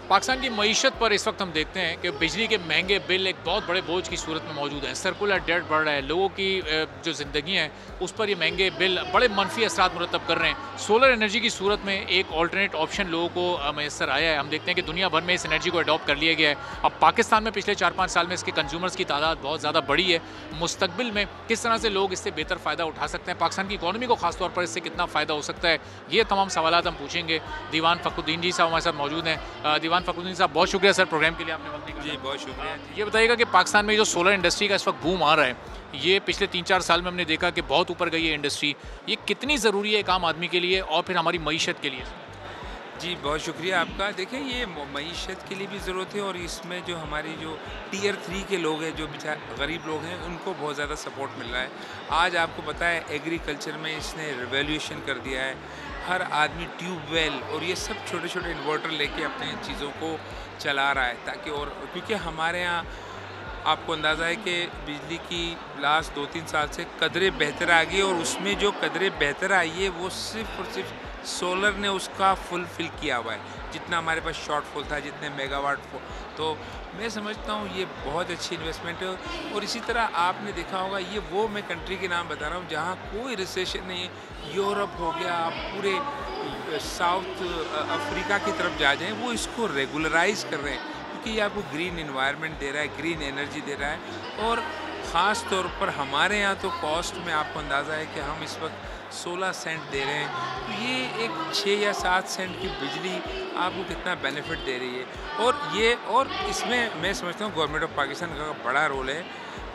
पाकिस्तान की मईशत पर इस वक्त हम देखते हैं कि बिजली के महंगे बिल एक बहुत बड़े बोझ की सूरत में मौजूद हैं। सर्कुलर डेट बढ़ रहा है, लोगों की जो ज़िंदगी है उस पर ये महंगे बिल बड़े मनफी असरात मुरतब कर रहे हैं। सोलर एनर्जी की सूरत में एक ऑल्टरनेट ऑप्शन लोगों को मैसर आया है। हम देखते हैं कि दुनिया भर में इस एनर्जी को अडॉप्ट कर लिया गया है। अब पाकिस्तान में पिछले 4-5 साल में इसके कंज्यूमर्स की तादाद बहुत ज़्यादा बढ़ी है। मुस्तकबिल में किस तरह से लोग इससे बेहतर फ़ायदा उठा सकते हैं, पाकिस्तान की इकॉनमी को खासतौर पर इससे कितना फ़ायदा हो सकता है, ये तमाम सवालात हम पूछेंगे। दीवान फ़खरुद्दीन जी साहब हमारे साथ मौजूद हैं। दीवान फ़खरुद्दीन साहब, बहुत शुक्रिया सर प्रोग्राम के लिए आपने वक्त निकाला। जी बहुत शुक्रिया। ये बताइएगा कि पाकिस्तान में जो सोलर इंडस्ट्री का इस वक्त बूम आ रहा है, ये पिछले 3-4 साल में हमने देखा कि बहुत ऊपर गई है इंडस्ट्री, ये कितनी ज़रूरी है एक आम आदमी के लिए और फिर हमारी मईशत के लिए? जी बहुत शुक्रिया आपका। देखिए ये मईशत के लिए भी ज़रूरत है और इसमें जो हमारी जो टियर 3 के लोग हैं, जो बेचारे गरीब लोग हैं, उनको बहुत ज़्यादा सपोर्ट मिल रहा है। आज आपको पता है एग्रीकल्चर में इसने रिवॉल्यूशन कर दिया है। हर आदमी ट्यूबवेल और ये सब छोटे छोटे इन्वर्टर लेके अपने चीज़ों को चला रहा है, ताकि और क्योंकि हमारे यहाँ आपको अंदाज़ा है कि बिजली की लास्ट 2-3 साल से कदरें बेहतर आ गई और उसमें जो कदरें बेहतर आई है वो सिर्फ और सिर्फ सोलर ने उसका फुलफिल किया हुआ है। जितना हमारे पास शॉर्टफॉल था, जितने मेगावाट, तो मैं समझता हूँ ये बहुत अच्छी इन्वेस्टमेंट है। और इसी तरह आपने देखा होगा, ये वो मैं कंट्री के नाम बता रहा हूँ जहाँ कोई रिसेशन नहीं है। यूरोप हो गया, आप पूरे साउथ अफ्रीका की तरफ जा जाएँ, वो इसको रेगुलराइज कर रहे हैं क्योंकि ये आपको ग्रीन इन्वायरमेंट दे रहा है, ग्रीन एनर्जी दे रहा है। और ख़ास तौर पर हमारे यहाँ तो कॉस्ट में आपको अंदाज़ा है कि हम इस वक्त 16 सेंट दे रहे हैं, तो ये एक 6 या 7 सेंट की बिजली आपको कितना बेनिफिट दे रही है। और इसमें मैं समझता हूँ गवर्नमेंट ऑफ पाकिस्तान का बड़ा रोल है,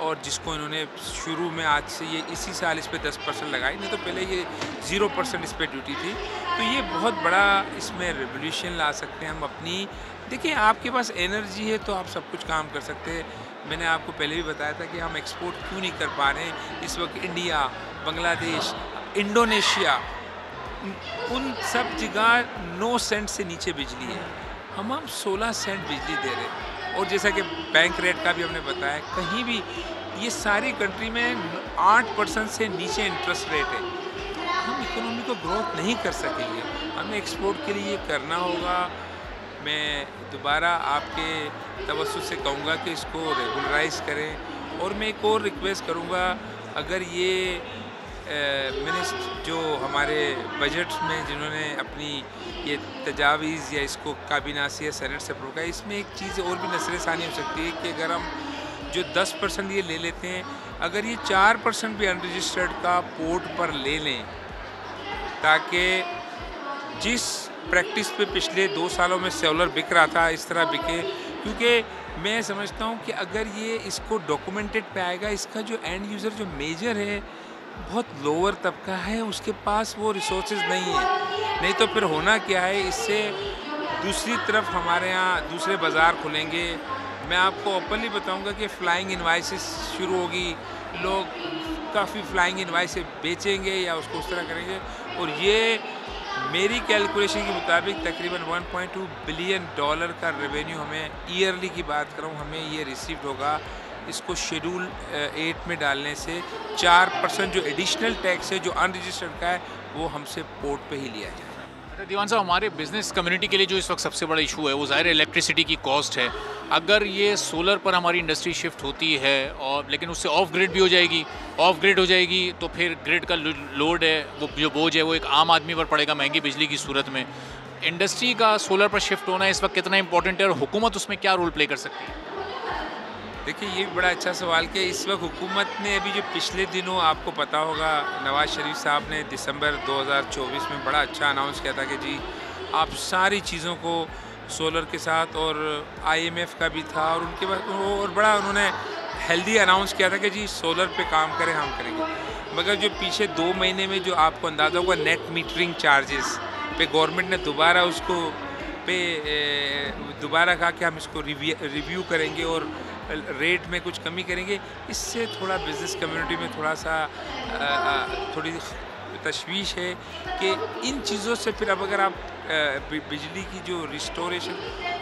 और जिसको इन्होंने शुरू में आज से ये इसी साल इस पर 10% लगाई, नहीं तो पहले ये 0% इस पर ड्यूटी थी। तो ये बहुत बड़ा इसमें रेवोल्यूशन ला सकते हैं हम अपनी। देखिए आपके पास एनर्जी है तो आप सब कुछ काम कर सकते हैं। मैंने आपको पहले भी बताया था कि हम एक्सपोर्ट क्यों नहीं कर पा रहे हैं इस वक्त। इंडिया, बांग्लादेश, इंडोनेशिया, उन सब जगह 9 सेंट से नीचे बिजली है, हम 16 सेंट बिजली दे रहे हैं। और जैसा कि बैंक रेट का भी हमने बताया, कहीं भी ये सारी कंट्री में 8% से नीचे इंटरेस्ट रेट है, तो हम इकोनॉमी को ग्रोथ नहीं कर सकेंगे। हमें एक्सपोर्ट के लिए ये करना होगा। मैं दोबारा आपके तवज्जुह से कहूँगा कि इसको रेगुलराइज करें। और मैं एक और रिक्वेस्ट करूँगा, अगर ये मिनिस्टर जो हमारे बजट में जिन्होंने अपनी ये तजावीज़ या इसको काबीना से या सेनेट से अप्रूव किया, इसमें एक चीज़ और भी नज़रसानी हो सकती है कि अगर हम जो 10% ये ले लेते हैं, अगर ये 4% भी अनरजिस्टर्ड का पोर्ट पर ले लें, ताकि जिस प्रैक्टिस पे पिछले 2 सालों में सोलर बिक रहा था इस तरह बिके। क्योंकि मैं समझता हूँ कि अगर ये इसको डॉक्यूमेंटेड पे आएगा, इसका जो एंड यूज़र जो मेजर है बहुत लोअर तबका है, उसके पास वो रिसोर्सेज नहीं है। नहीं तो फिर होना क्या है, इससे दूसरी तरफ हमारे यहाँ दूसरे बाज़ार खुलेंगे। मैं आपको ओपनली बताऊंगा कि फ़्लाइंग इनवाइसेस शुरू होगी, लोग काफ़ी फ़्लाइंग इनवाइसेस बेचेंगे या उसको उस तरह करेंगे। और ये मेरी कैलकुलेशन के मुताबिक तकरीबन $1.2 बिलियन का रेवेन्यू हमें ईयरली की बात करूँ, हमें ये रिसीव्ड होगा। इसको शेड्यूल 8 में डालने से 4% जो एडिशनल टैक्स है जो अनरजिस्टर्ड का है, वो हमसे पोर्ट पे ही लिया जाए। अच्छा दीवान साहब, हमारे बिजनेस कम्युनिटी के लिए जो इस वक्त सबसे बड़ा इशू है वो ज़ाहिर है इलेक्ट्रिसिटी की कॉस्ट है। अगर ये सोलर पर हमारी इंडस्ट्री शिफ्ट होती है और लेकिन उससे ऑफ ग्रिड भी हो जाएगी, ऑफ ग्रिड हो जाएगी तो फिर ग्रिड का लोड है, वो जो बोझ है वो एक आम आदमी पर पड़ेगा महंगी बिजली की सूरत में। इंडस्ट्री का सोलर पर शिफ्ट होना इस वक्त कितना इंपॉर्टेंट है और हुकूमत उसमें क्या रोल प्ले कर सकती है? देखिए ये बड़ा अच्छा सवाल कि इस वक्त हुकूमत ने अभी जो पिछले दिनों आपको पता होगा, नवाज़ शरीफ साहब ने दिसंबर 2024 में बड़ा अच्छा अनाउंस किया था कि जी आप सारी चीज़ों को सोलर के साथ, और IMF का भी था, और उनके बाद और बड़ा उन्होंने हेल्दी अनाउंस किया था कि जी सोलर पे काम करें, हम करेंगे। मगर जो पीछे 2 महीने में जो आपको अंदाज़ा होगा नेट मीटरिंग चार्जेस पे गवर्नमेंट ने दोबारा उसको पे दोबारा कहा कि हम इसको रिव्यू करेंगे और रेट में कुछ कमी करेंगे। इससे थोड़ा बिज़नेस कम्युनिटी में थोड़ा सा थोड़ी तशवीश है कि इन चीज़ों से फिर अब अगर आप बिजली की जो रिस्टोरेशन,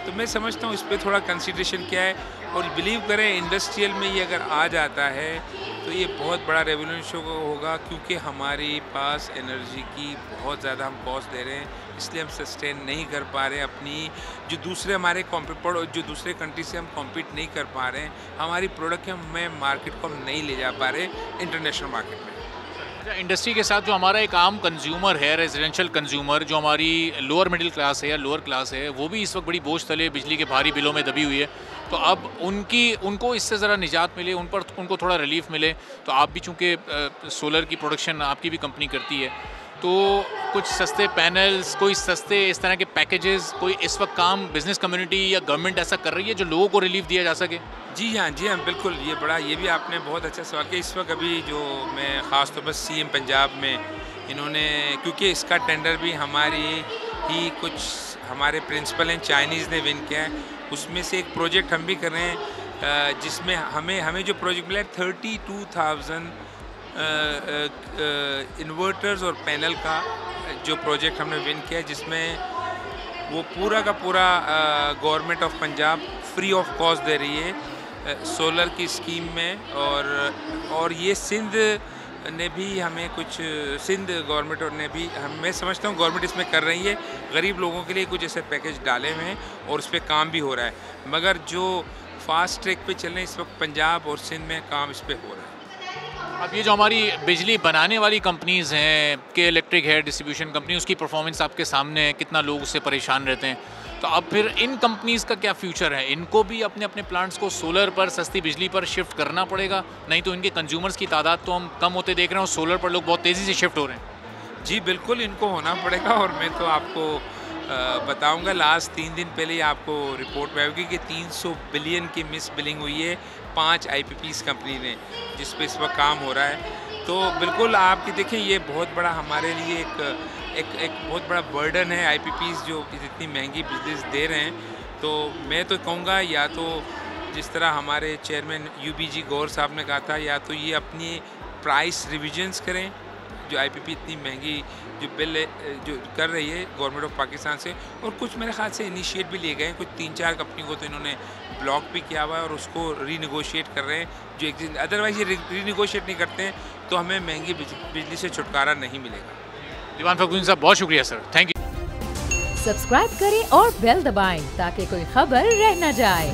तो मैं समझता हूँ इस पर थोड़ा कंसिडरेशन क्या है। और बिलीव करें इंडस्ट्रियल में ये अगर आ जाता है तो ये बहुत बड़ा रेवोल्यूशन होगा, क्योंकि हमारे पास एनर्जी की बहुत ज़्यादा हम कॉस्ट दे रहे हैं, इसलिए हम सस्टेन नहीं कर पा रहे हैं अपनी जो दूसरे हमारे जो दूसरे कंट्री से हम कॉम्पीट नहीं कर पा रहे हैं, हमारी प्रोडक्ट हमें मार्केट को हम नहीं ले जा पा रहे इंटरनेशनल मार्केट में। इंडस्ट्री के साथ जो हमारा एक आम कंज्यूमर है, रेजिडेंशियल कंज्यूमर, जो हमारी लोअर मिडिल क्लास है या लोअर क्लास है, वो भी इस वक्त बड़ी बोझ तले बिजली के भारी बिलों में दबी हुई है। तो अब उनको इससे ज़रा निजात मिले, उनको थोड़ा रिलीफ मिले। तो आप भी चूँकि सोलर की प्रोडक्शन आपकी भी कंपनी करती है, तो कुछ सस्ते पैनल्स, कोई सस्ते इस तरह के पैकेजेस, कोई इस वक्त काम बिज़नेस कम्युनिटी या गवर्नमेंट ऐसा कर रही है जो लोगों को रिलीफ दिया जा सके? जी हाँ बिल्कुल, ये भी आपने बहुत अच्छा सवाल किया। इस वक्त अभी जो मैं ख़ास तौर पर सीएम पंजाब में इन्होंने, क्योंकि इसका टेंडर भी कुछ हमारे प्रिंसिपल हैं चाइनीज़ ने विन किया है, उसमें से एक प्रोजेक्ट हम भी कर रहे हैं जिसमें हमें जो प्रोजेक्ट मिला है 32,000 इन्वर्टर्स और पैनल का जो प्रोजेक्ट हमने विन किया है, जिसमें वो पूरा का पूरा government of Punjab free of cost दे रही है सोलर की स्कीम में। और ये सिंध ने भी हमें कुछ, सिंध गवर्नमेंट ने भी, मैं समझता हूँ गवर्नमेंट इसमें कर रही है, गरीब लोगों के लिए कुछ ऐसे पैकेज डाले हुए हैं और उस पर काम भी हो रहा है। मगर जो फास्ट ट्रैक पे चल रहे हैं इस वक्त पंजाब और सिंध में काम इस पर हो रहा है। अब ये जो हमारी बिजली बनाने वाली कंपनीज़ हैं, के इलेक्ट्रिक है डिस्ट्रीब्यूशन कंपनी, उसकी परफॉर्मेंस आपके सामने है, कितना लोग उससे परेशान रहते हैं। तो अब फिर इन कंपनीज़ का क्या फ्यूचर है? इनको भी अपने अपने प्लांट्स को सोलर पर, सस्ती बिजली पर शिफ्ट करना पड़ेगा, नहीं तो इनके कंज्यूमर्स की तादाद तो हम कम होते देख रहे हैं और सोलर पर लोग बहुत तेज़ी से शिफ्ट हो रहे हैं। जी बिल्कुल, इनको होना पड़ेगा। और मैं तो आपको बताऊंगा, लास्ट 3 दिन पहले ही आपको रिपोर्ट में आएगी कि 300 बिलियन की मिस बिलिंग हुई है 5 IPPs कंपनी ने, जिस पे इस वक्त काम हो रहा है। तो बिल्कुल आपकी देखें, ये बहुत बड़ा हमारे लिए एक बहुत बड़ा बर्डन है IPPs जो इतनी महंगी बिजनेस दे रहे हैं। तो मैं तो कहूँगा, या तो जिस तरह हमारे चेयरमैन UBG गौर साहब ने कहा था, या तो ये अपनी प्राइस रिविजन्स करें, जो IPP इतनी महंगी जो बिल जो कर रही है गवर्नमेंट ऑफ पाकिस्तान से। और कुछ मेरे ख्याल से इनिशिएट भी लिए गए हैं, कुछ 3-4 कंपनी को तो इन्होंने ब्लॉक भी किया हुआ है और उसको रीनेगोशिएट कर रहे हैं, जो अदरवाइज ये रीनेगोशिएट नहीं करते हैं तो हमें महंगी बिजली से छुटकारा नहीं मिलेगा। दीवान फखरुद्दीन साहब, बहुत शुक्रिया सर, थैंक यू। सब्सक्राइब करें और बेल दबाएं ताकि कोई खबर रह न जाए।